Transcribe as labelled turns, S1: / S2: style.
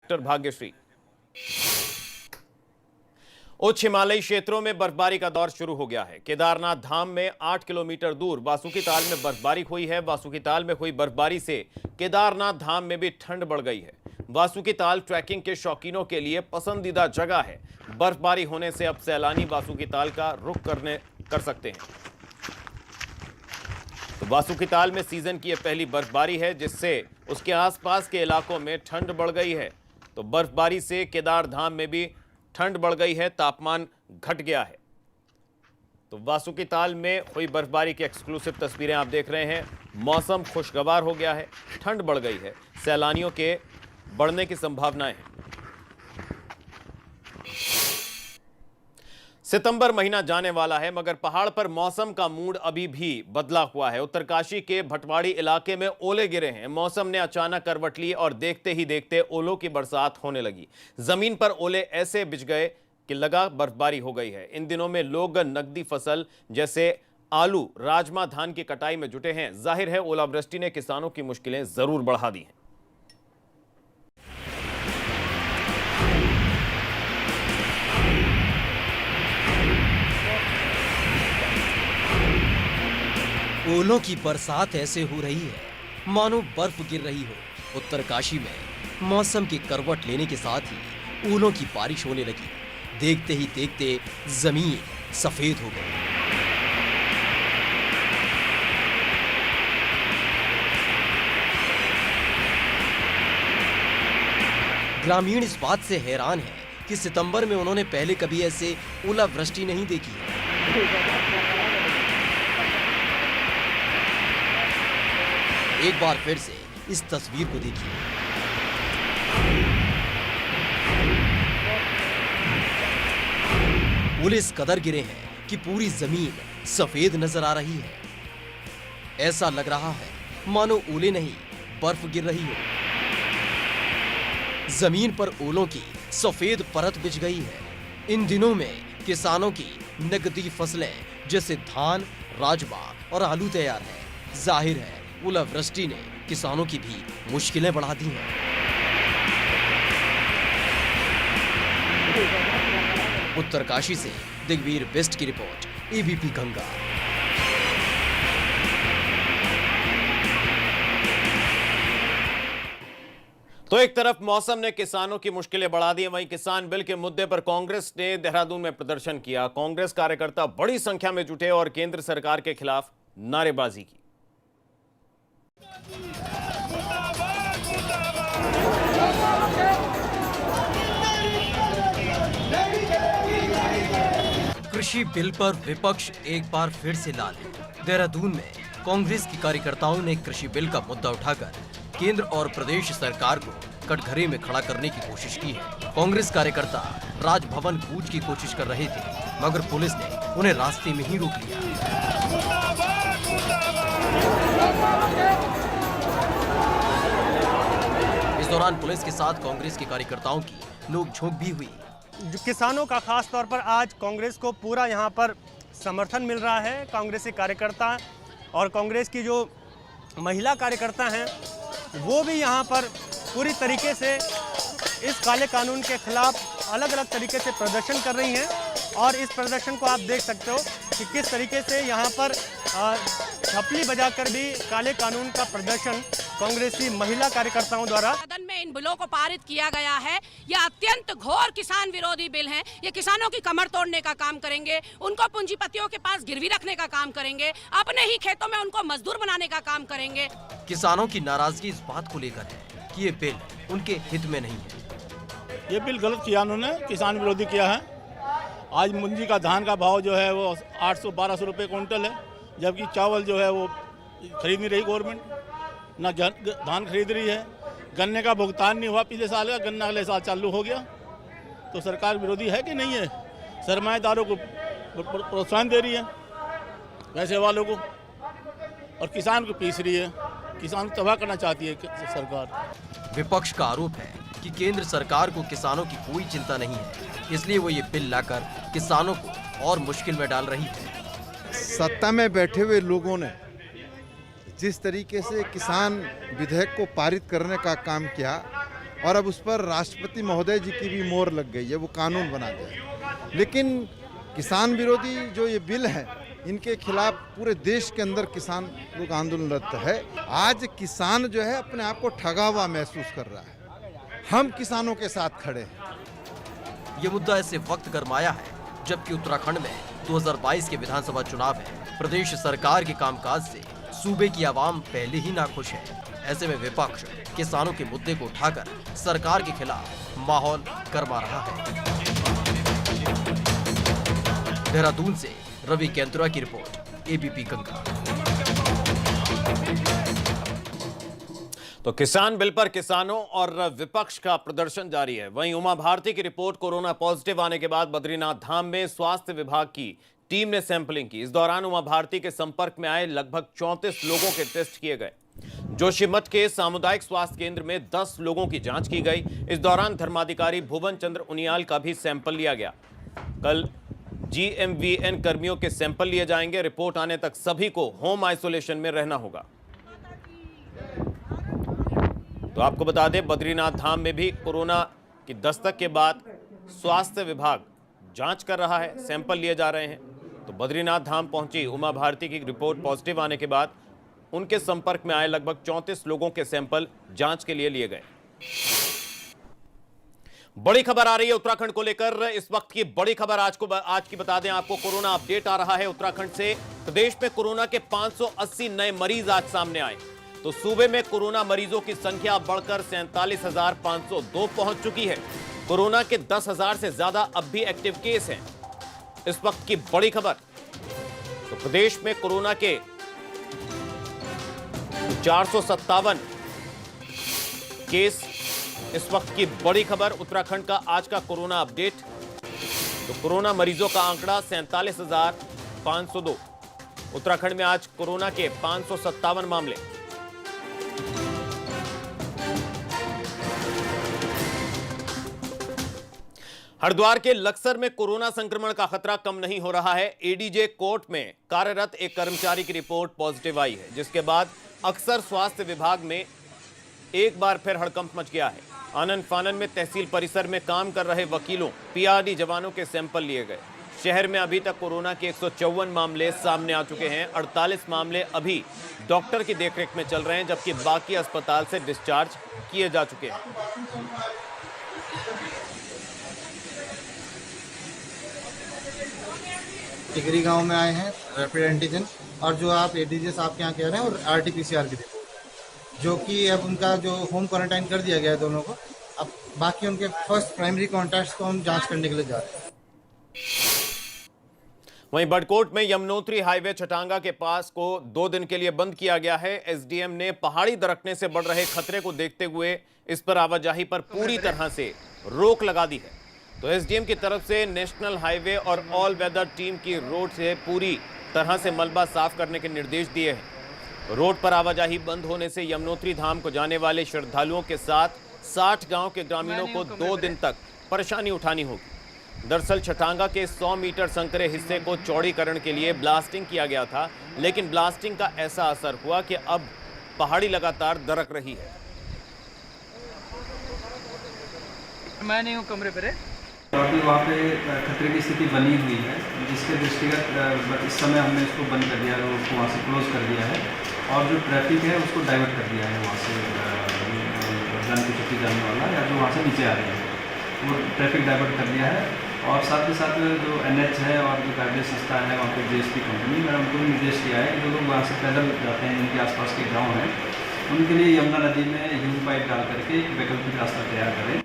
S1: Collector Bhagyashree. उच्च हिमालयी क्षेत्रों में बर्फबारी का दौर शुरू हो गया है। केदारनाथ धाम में 8 किलोमीटर दूर बासुकीताल में बर्फबारी हुई है। बासुकीताल में हुई बर्फबारी से केदारनाथ धाम में भी ठंड बढ़ गई है। बासुकीताल ट्रैकिंग के शौकीनों के लिए पसंदीदा जगह है। बर्फबारी होने से अब सैलानी बासुकीताल का रुख कर सकते हैं। तो बासुकीताल में सीजन की यह पहली बर्फबारी है, जिससे उसके आसपास के इलाकों में ठंड बढ़ गई है। तो बर्फबारी से केदार धाम में भी ठंड बढ़ गई है, तापमान घट गया है। तो बासुकीताल में हुई बर्फबारी की एक्सक्लूसिव तस्वीरें आप देख रहे हैं। मौसम खुशगवार हो गया है, ठंड बढ़ गई है, सैलानियों के बढ़ने की संभावनाएं हैं। सितंबर महीना जाने वाला है, मगर पहाड़ पर मौसम का मूड अभी भी बदला हुआ है। उत्तरकाशी के भटवाड़ी इलाके में ओले गिरे हैं। मौसम ने अचानक करवट ली और देखते ही देखते ओलों की बरसात होने लगी। जमीन पर ओले ऐसे बिछ गए कि लगा बर्फबारी हो गई है। इन दिनों में लोग नकदी फसल जैसे आलू, राजमा, धान की कटाई में जुटे हैं। जाहिर है ओलावृष्टि ने किसानों की मुश्किलें जरूर बढ़ा दी हैं।
S2: ओलों की बरसात ऐसे हो रही है मानो बर्फ गिर रही हो। उत्तरकाशी में मौसम की करवट लेने के साथ ही ओलों की बारिश होने लगी। देखते ही देखते जमीन सफेद हो गई। ग्रामीण इस बात से हैरान है कि सितंबर में उन्होंने पहले कभी ऐसे ओलावृष्टि नहीं देखी है। एक बार फिर से इस तस्वीर को देखिए। ओले इस कदर गिरे हैं कि पूरी जमीन सफेद नजर आ रही है। ऐसा लग रहा है मानो ओले नहीं, बर्फ गिर रही हो। जमीन पर ओलों की सफेद परत बिछ गई है। इन दिनों में किसानों की नकदी फसलें जैसे धान, राजमा और आलू तैयार है। जाहिर है ओलावृष्टि ने किसानों की भी मुश्किलें बढ़ा दी हैं। उत्तरकाशी से दिग्वीर बेस्ट की रिपोर्ट, एबीपी गंगा।
S1: तो एक तरफ मौसम ने किसानों की मुश्किलें बढ़ा दी, वहीं किसान बिल के मुद्दे पर कांग्रेस ने देहरादून में प्रदर्शन किया। कांग्रेस कार्यकर्ता बड़ी संख्या में जुटे और केंद्र सरकार के खिलाफ नारेबाजी की।
S2: कृषि बिल पर विपक्ष एक बार फिर से लाल है। देहरादून में कांग्रेस की कार्यकर्ताओं ने कृषि बिल का मुद्दा उठाकर केंद्र और प्रदेश सरकार को कटघरे में खड़ा करने की कोशिश की है। कांग्रेस कार्यकर्ता राजभवन कूच की कोशिश कर रहे थे, मगर पुलिस ने उन्हें रास्ते में ही रोक लिया। इस दौरान पुलिस के साथ कांग्रेस के कार्यकर्ताओं की नोकझोंक भी हुई।
S3: किसानों का खास तौर पर आज कांग्रेस को पूरा यहाँ पर समर्थन मिल रहा है। कांग्रेसी कार्यकर्ता और कांग्रेस की जो महिला कार्यकर्ता हैं वो भी यहाँ पर पूरी तरीके से इस काले कानून के खिलाफ अलग अलग तरीके से प्रदर्शन कर रही हैं। और इस प्रदर्शन को आप देख सकते हो कि किस तरीके से यहाँ पर छपली बजाकर भी काले कानून का प्रदर्शन कांग्रेसी महिला कार्यकर्ताओं द्वारा
S4: सदन में इन बिलों को पारित किया गया है। यह अत्यंत घोर किसान विरोधी बिल हैं। ये किसानों की कमर तोड़ने का काम करेंगे, उनको पूंजीपतियों के पास गिरवी रखने का काम करेंगे, अपने ही खेतों में उनको मजदूर बनाने का काम करेंगे।
S2: किसानों की नाराजगी इस बात को लेकर है कि ये बिल उनके हित में नहीं है।
S5: ये बिल गलत किया उन्होंने, किसान विरोधी किया है। आज मंडी का धान का भाव जो है वो 800-1200 रुपये क्विंटल है, जबकि चावल जो है वो खरीद नहीं रही गवर्नमेंट, ना धान खरीद रही है। गन्ने का भुगतान नहीं हुआ पिछले साल का, गन्ना अगले साल चालू हो गया। तो सरकार विरोधी है कि नहीं है? सरमाएदारों को प्रोत्साहन दे रही है, पैसे वालों को, और किसान को पीस रही है। किसान तबाह करना चाहती है सरकार।
S2: विपक्ष का आरोप है कि केंद्र सरकार को किसानों की कोई चिंता नहीं है, इसलिए वो ये बिल लाकर किसानों को और मुश्किल में डाल रही है।
S6: सत्ता में बैठे हुए लोगों ने जिस तरीके से किसान विधेयक को पारित करने का काम किया, और अब उस पर राष्ट्रपति महोदय जी की भी मोहर लग गई है, वो कानून बना दिया। लेकिन किसान विरोधी जो ये बिल है, इनके खिलाफ पूरे देश के अंदर किसान लोग आंदोलनरत है। आज किसान जो है अपने आप को ठगा हुआ महसूस कर रहा है। हम किसानों के साथ खड़े हैं।
S2: ये मुद्दा ऐसे वक्त गरमाया है जबकि उत्तराखंड में 2022 के विधानसभा चुनाव है। प्रदेश सरकार के कामकाज से सूबे की आवाम पहले ही नाखुश है। ऐसे में विपक्ष किसानों के मुद्दे को उठाकर सरकार के खिलाफ माहौल गरमा रहा है। देहरादून से रवि केंद्रा की रिपोर्ट, एबीपी गंगा।
S1: तो किसान बिल पर किसानों और विपक्ष का प्रदर्शन जारी है। वहीं उमा भारती की रिपोर्ट कोरोना पॉजिटिव आने के बाद बद्रीनाथ धाम में स्वास्थ्य विभाग की टीम ने सैंपलिंग की। इस दौरान उमा भारती के संपर्क में आए लगभग 34 लोगों के टेस्ट किए गए। जोशीमठ के सामुदायिक स्वास्थ्य केंद्र में 10 लोगों की जांच की गई। इस दौरान धर्माधिकारी भुवन चंद्र उनियाल का भी सैंपल लिया गया। कल GMVN कर्मियों के सैंपल लिए जाएंगे। रिपोर्ट आने तक सभी को होम आइसोलेशन में रहना होगा। तो आपको बता दें, बद्रीनाथ धाम में भी कोरोना की दस्तक के बाद स्वास्थ्य विभाग जांच कर रहा है, सैंपल लिए जा रहे हैं। तो बद्रीनाथ धाम पहुंची उमा भारती की रिपोर्ट पॉजिटिव आने के बाद उनके संपर्क में आए लगभग 34 लोगों के सैंपल जांच के लिए गए। बड़ी खबर आ रही है उत्तराखंड को लेकर। इस वक्त की बड़ी खबर आज की बता दें आपको, कोरोना अपडेट आ रहा है उत्तराखंड से। प्रदेश में कोरोना के 580 नए मरीज आज सामने आए। तो सूबे में कोरोना मरीजों की संख्या बढ़कर 47,502 पहुंच चुकी है। कोरोना के 10,000 से ज्यादा अब भी एक्टिव केस हैं। इस वक्त की बड़ी खबर, तो प्रदेश में कोरोना के 457 केस। इस वक्त की बड़ी खबर उत्तराखंड का आज का कोरोना अपडेट। तो कोरोना मरीजों का आंकड़ा 47,502। उत्तराखंड में आज कोरोना के 557 मामले। हरिद्वार के लक्सर में कोरोना संक्रमण का खतरा कम नहीं हो रहा है। एडीजे कोर्ट में कार्यरत एक कर्मचारी की रिपोर्ट पॉजिटिव आई है, जिसके बाद अक्सर स्वास्थ्य विभाग में एक बार फिर हड़कंप मच गया है। आनन फानन में तहसील परिसर में काम कर रहे वकीलों, पीआरडी जवानों के सैंपल लिए गए। शहर में अभी तक कोरोना के 154 मामले सामने आ चुके हैं। 48 मामले अभी डॉक्टर की देखरेख में चल रहे हैं, जबकि बाकी अस्पताल से डिस्चार्ज किए जा चुके हैं।
S7: टिकरी गांव में आए हैं रैपिड एंटीजन, और जो आप एडीजे साहब के यहाँ कह रहे हैं, और RT-PCR की रिपोर्ट, जो कि अब उनका जो होम क्वारंटाइन कर दिया गया है दोनों को। अब बाकी उनके फर्स्ट प्राइमरी कॉन्टैक्ट्स को हम जांच करने के लिए जा रहे हैं।
S1: वहीं बड़कोट में यमुनोत्री हाईवे छटांगा के पास को 2 दिन के लिए बंद किया गया है। एसडीएम ने पहाड़ी दरकने से बढ़ रहे खतरे को देखते हुए इस पर आवाजाही पर पूरी तरह से रोक लगा दी है। तो एसडीएम की तरफ से नेशनल हाईवे और ऑल वेदर टीम की रोड से पूरी तरह से मलबा साफ करने के निर्देश दिए हैं। रोड पर आवाजाही बंद होने से यमुनोत्री धाम को जाने वाले श्रद्धालुओं के साथ 60 गांव के ग्रामीणों को 2 दिन तक परेशानी उठानी होगी। दरअसल छटांगा के 100 मीटर संकरे हिस्से को चौड़ीकरण के लिए ब्लास्टिंग किया गया था, लेकिन ब्लास्टिंग का ऐसा असर हुआ कि अब पहाड़ी लगातार दरक रही है।
S8: मैं नहीं हूँ कमरे पर, अभी वहाँ पे खतरे की स्थिति बनी हुई है, जिसके दृष्टिगत इस समय हमने इसको बंद कर दिया है, उसको वहाँ से क्लोज कर दिया है, और जो ट्रैफिक है उसको डाइवर्ट कर दिया है। वहाँ से जान की छुट्टी जाने वाला या जो वहाँ से नीचे आ रहे हैं, वो ट्रैफिक डाइवर्ट कर दिया है। और साथ ही साथ जो NH है और जो प्राइवेट संस्था है वहाँ पे GSP कंपनी, मैंने उनको निर्देश दिया है कि जो लोग वहाँ से पैदल जाते हैं, जिनके आसपास के गाँव हैं, उनके लिए यमुना नदी में ह्यूम पाइप डाल करके एक वैकल्पिक रास्ता तैयार करें।